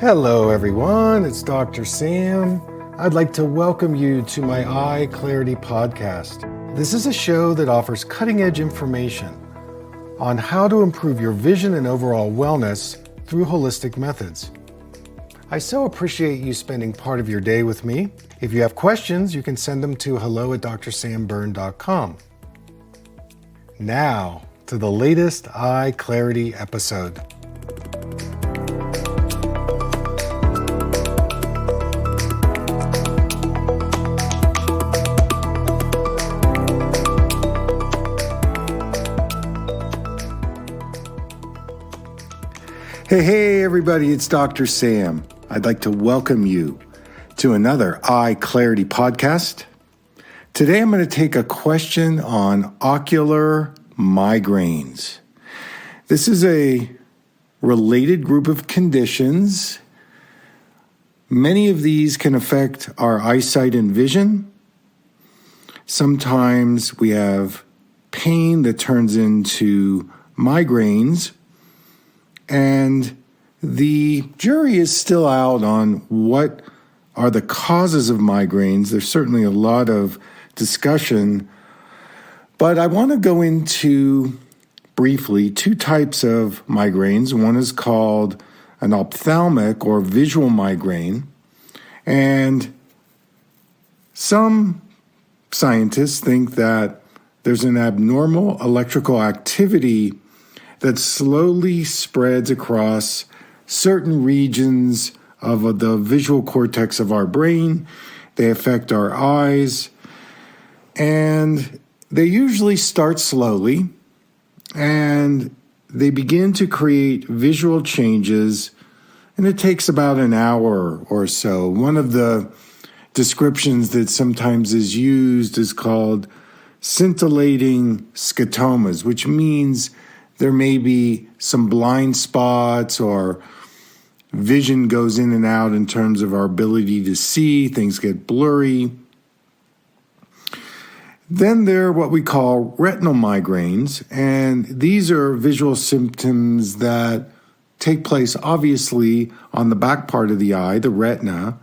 Hello everyone, it's Dr. Sam. I'd like to welcome you to my EyeClarity Podcast. This is a show that offers cutting-edge information on how to improve your vision and overall wellness through holistic methods. I so appreciate you spending part of your day with me. If you have questions, you can send them to hello@drsambyrne.com. Now, to the latest EyeClarity episode. Hey everybody, it's Dr. Sam. I'd like to welcome you to another EyeClarity Podcast. Today I'm going to take a question on ocular migraines. This is a related group of conditions. Many of these can affect our eyesight and vision. Sometimes we have pain that turns into migraines. And the jury is still out on what are the causes of migraines. There's certainly a lot of discussion, but I want to go into briefly two types of migraines. One is called an ophthalmic or visual migraine, and some scientists think that there's an abnormal electrical activity that slowly spreads across certain regions of the visual cortex of our brain. They affect our eyes, and they usually start slowly, and they begin to create visual changes, and it takes about an hour or so. One of the descriptions that sometimes is used is called scintillating scotomas, which means there may be some blind spots or vision goes in and out in terms of our ability to see. Things get blurry. Then there are what we call retinal migraines, and these are visual symptoms that take place obviously on the back part of the eye, the retina,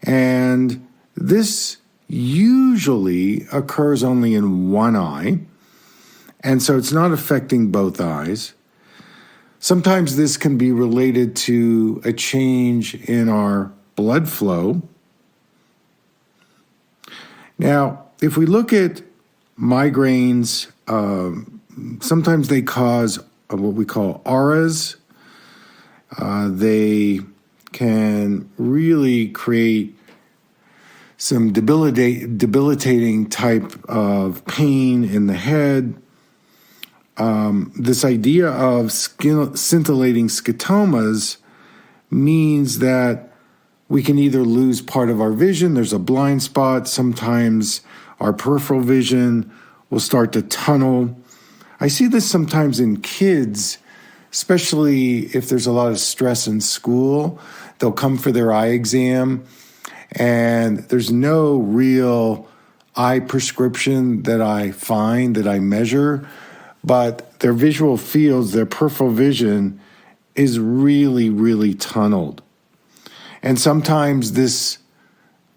and this usually occurs only in one eye. And so it's not affecting both eyes. Sometimes this can be related to a change in our blood flow. Now, if we look at migraines, sometimes they cause what we call auras. They can really create some debilitating type of pain in the head. This idea of scintillating scotomas means that we can either lose part of our vision, there's a blind spot, sometimes our peripheral vision will start to tunnel. I see this sometimes in kids, especially if there's a lot of stress in school. They'll come for their eye exam, and there's no real eye prescription that I find, that I measure, but their visual fields, their peripheral vision is really, really tunneled. And sometimes this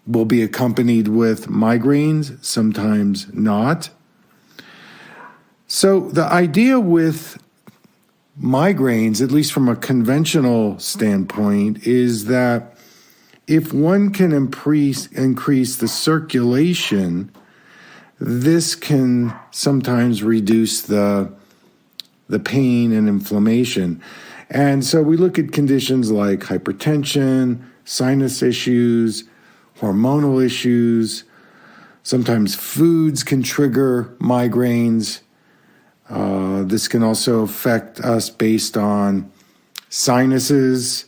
will be accompanied with migraines, sometimes not. So the idea with migraines, at least from a conventional standpoint, is that if one can increase the circulation, this can sometimes reduce the pain and inflammation. And so we look at conditions like hypertension, sinus issues, hormonal issues. Sometimes foods can trigger migraines. This can also affect us based on sinuses.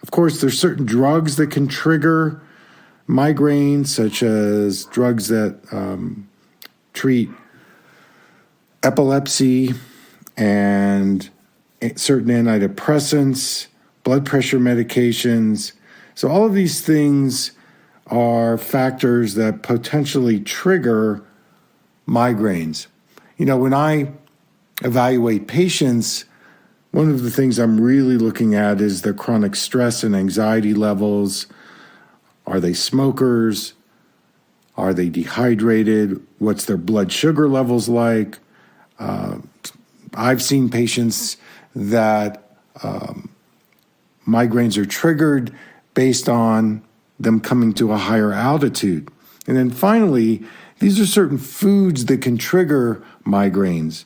Of course, there's certain drugs that can trigger migraines, such as drugs that treat epilepsy and certain antidepressants, blood pressure medications. So all of these things are factors that potentially trigger migraines. You know, when I evaluate patients, One of the things I'm really looking at is their chronic stress and anxiety levels. Are they smokers? Are they dehydrated? What's their blood sugar levels like? I've seen patients that migraines are triggered based on them coming to a higher altitude. And then finally, these are certain foods that can trigger migraines.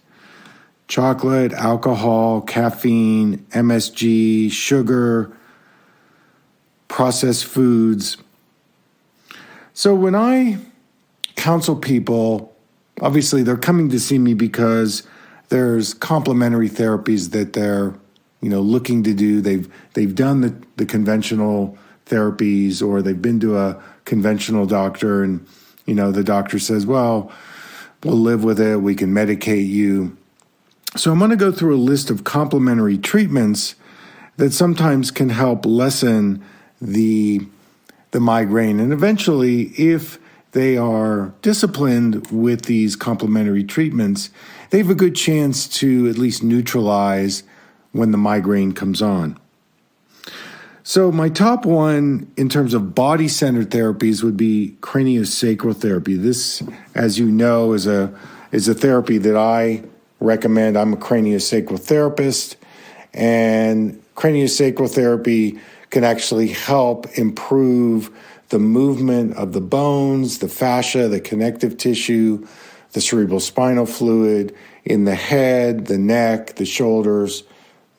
Chocolate, alcohol, caffeine, MSG, sugar, processed foods. So when I counsel people, obviously they're coming to see me because there's complementary therapies that they're, looking to do. They've done the conventional therapies, or they've been to a conventional doctor, and the doctor says, well, we'll live with it. We can medicate you. So I'm going to go through a list of complementary treatments that sometimes can help lessen the migraine. And eventually, if they are disciplined with these complementary treatments, they have a good chance to at least neutralize when the migraine comes on. So my top one in terms of body-centered therapies would be craniosacral therapy. This, as you know, is a therapy that I recommend. I'm a craniosacral therapist, and craniosacral therapy can actually help improve the movement of the bones, the fascia, the connective tissue, the cerebral spinal fluid in the head, the neck, the shoulders,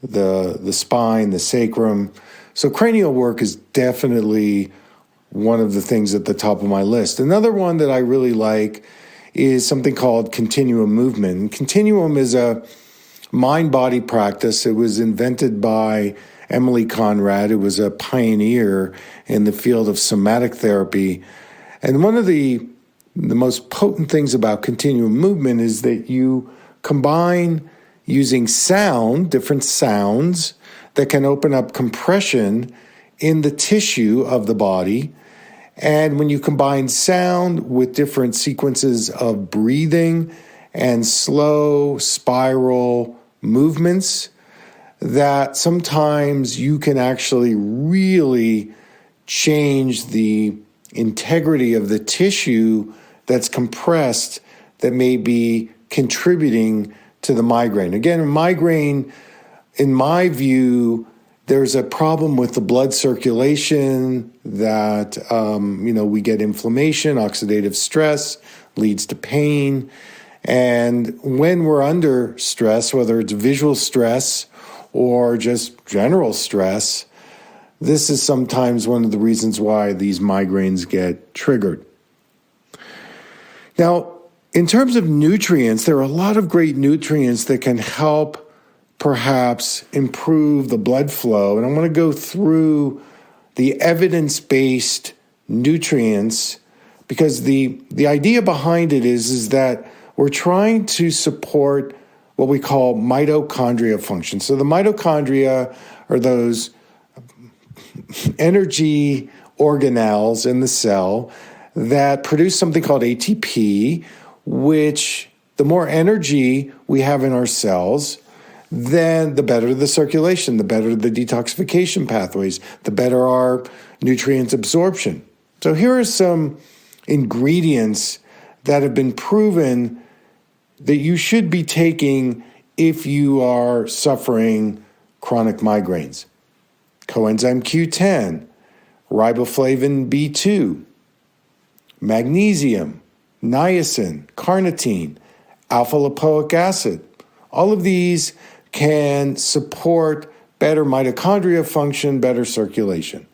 the spine, the sacrum. So cranial work is definitely one of the things at the top of my list. Another one that I really like is something called continuum movement. And continuum is a mind-body practice. It was invented by Emily Conrad, who was a pioneer in the field of somatic therapy. And one of the most potent things about continuum movement is that you combine using sound, different sounds that can open up compression in the tissue of the body. And when you combine sound with different sequences of breathing and slow spiral movements, that sometimes you can actually really change the integrity of the tissue that's compressed that may be contributing to the migraine. Again, migraine, in my view, there's a problem with the blood circulation that, we get inflammation, oxidative stress leads to pain. And when we're under stress, whether it's visual stress or just general stress, this is sometimes one of the reasons why these migraines get triggered. Now, in terms of nutrients, there are a lot of great nutrients that can help perhaps improve the blood flow. And I'm going to go through the evidence-based nutrients because the idea behind it is that we're trying to support what we call mitochondria function. So the mitochondria are those energy organelles in the cell that produce something called ATP, which the more energy we have in our cells, then the better the circulation, the better the detoxification pathways, the better our nutrient absorption. So here are some ingredients that have been proven that you should be taking if you are suffering chronic migraines. Coenzyme Q10, riboflavin B2, magnesium, niacin, carnitine, alpha-lipoic acid. All of these can support better mitochondria function, better circulation.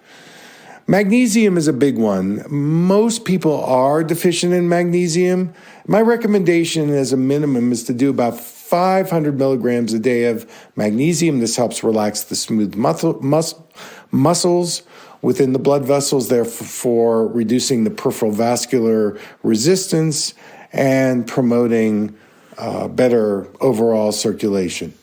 Magnesium is a big one. Most people are deficient in magnesium. My recommendation as a minimum is to do about 500 milligrams a day of magnesium. This helps relax the smooth muscles within the blood vessels, therefore reducing the peripheral vascular resistance and promoting better overall circulation.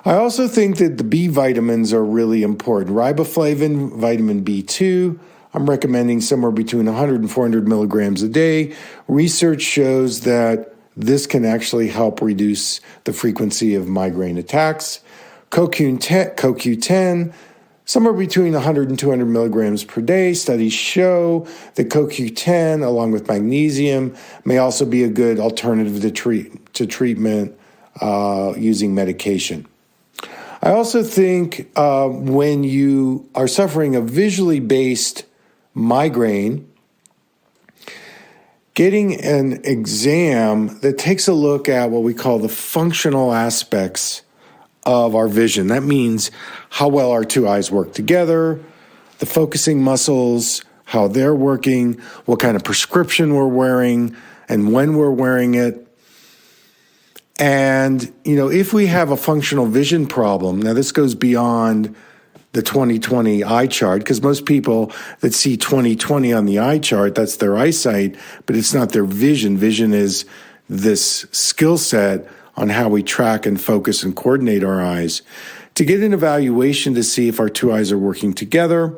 I also think that the B vitamins are really important. Riboflavin, vitamin B2, I'm recommending somewhere between 100 and 400 milligrams a day. Research shows that This can actually help reduce the frequency of migraine attacks. CoQ10, somewhere between 100 and 200 milligrams per day. Studies show that CoQ10, along with magnesium, may also be a good alternative to treatment using medication. I also think when you are suffering a visually based migraine, getting an exam that takes a look at what we call the functional aspects of our vision. That means how well our two eyes work together, the focusing muscles, how they're working, what kind of prescription we're wearing, and when we're wearing it. And, if we have a functional vision problem, now this goes beyond the 20/20 eye chart, because most people that see 20/20 on the eye chart, that's their eyesight, but it's not their vision. Vision is this skill set on how we track and focus and coordinate our eyes. To get an evaluation to see if our two eyes are working together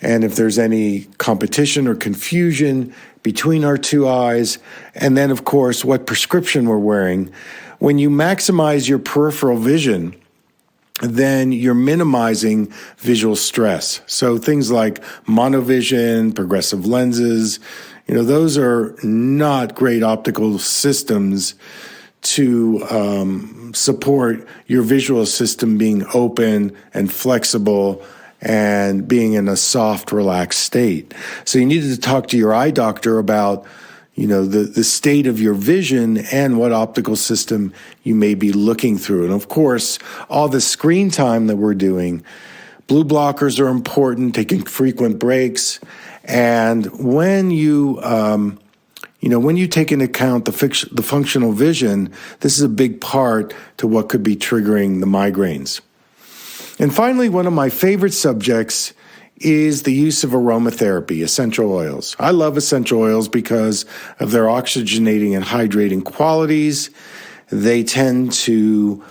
and if there's any competition or confusion between our two eyes, and then, of course, what prescription we're wearing. When you maximize your peripheral vision, then you're minimizing visual stress. So things like monovision, progressive lenses, those are not great optical systems to support your visual system being open and flexible and being in a soft, relaxed state. So you needed to talk to your eye doctor about the state of your vision and what optical system you may be looking through. And of course, all the screen time that we're doing, blue blockers are important, taking frequent breaks. And when you take into account the functional vision, this is a big part to what could be triggering the migraines. And finally, one of my favorite subjects is the use of aromatherapy, essential oils. I love essential oils because of their oxygenating and hydrating qualities. They tend to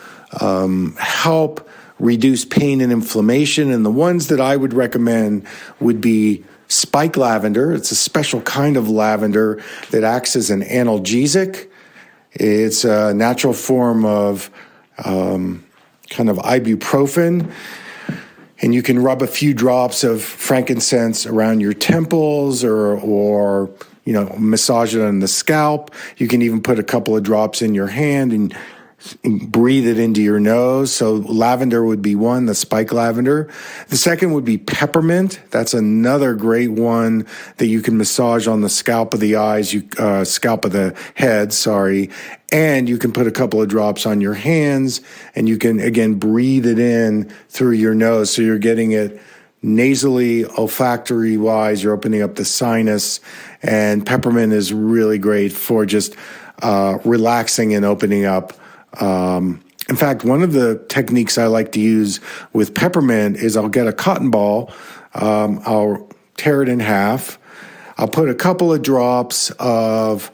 help reduce pain and inflammation. And the ones that I would recommend would be spike lavender. It's a special kind of lavender that acts as an analgesic. It's a natural form of kind of ibuprofen. And you can rub a few drops of frankincense around your temples or massage it on the scalp. You can even put a couple of drops in your hand and breathe it into your nose. So lavender would be one, the spike lavender. The second would be peppermint. That's another great one that you can massage on the scalp of the eyes, scalp of the head, and you can put a couple of drops on your hands, and you can, again, breathe it in through your nose. So you're getting it nasally, olfactory-wise. You're opening up the sinus, and peppermint is really great for just relaxing and opening up. In fact, one of the techniques I like to use with peppermint is I'll get a cotton ball, I'll tear it in half, I'll put a couple of drops of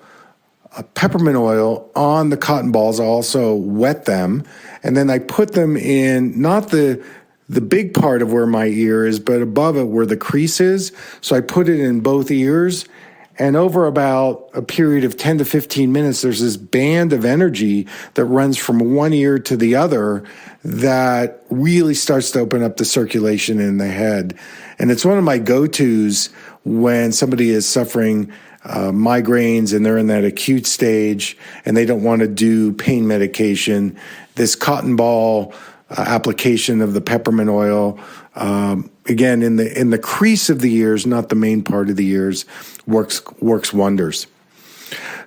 peppermint oil on the cotton balls. I'll also wet them, and then I put them in not the big part of where my ear is, but above it where the crease is. So I put it in both ears, and over about a period of 10 to 15 minutes, there's this band of energy that runs from one ear to the other that really starts to open up the circulation in the head. And it's one of my go-tos when somebody is suffering migraines and they're in that acute stage and they don't want to do pain medication. This cotton ball application of the peppermint oil, again, in the crease of the ears, not the main part of the ears, works wonders.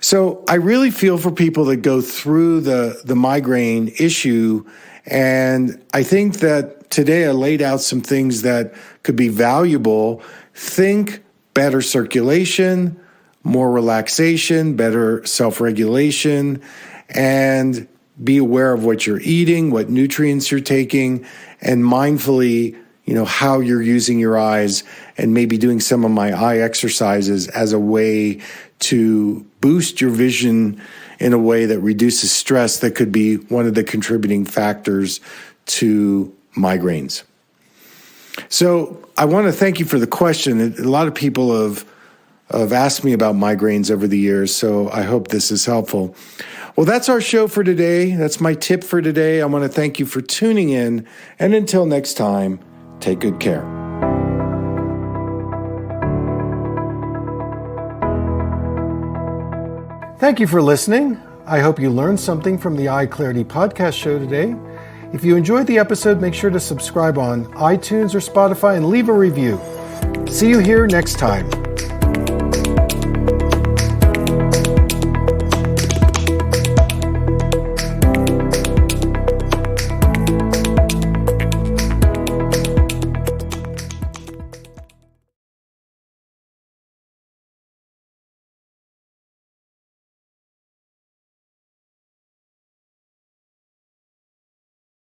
So I really feel for people that go through the migraine issue, and I think that today I laid out some things that could be valuable. Think better circulation, more relaxation, better self-regulation, and be aware of what you're eating, what nutrients you're taking, and mindfully, how you're using your eyes, and maybe doing some of my eye exercises as a way to boost your vision in a way that reduces stress that could be one of the contributing factors to migraines. So I want to thank you for the question. A lot of people have have asked me about migraines over the years, so I hope this is helpful. Well, that's our show for today. That's my tip for today. I want to thank you for tuning in, and until next time, take good care. Thank you for listening. I hope you learned something from the EyeClarity Podcast show today. If you enjoyed the episode, make sure to subscribe on iTunes or Spotify and leave a review. See you here next time.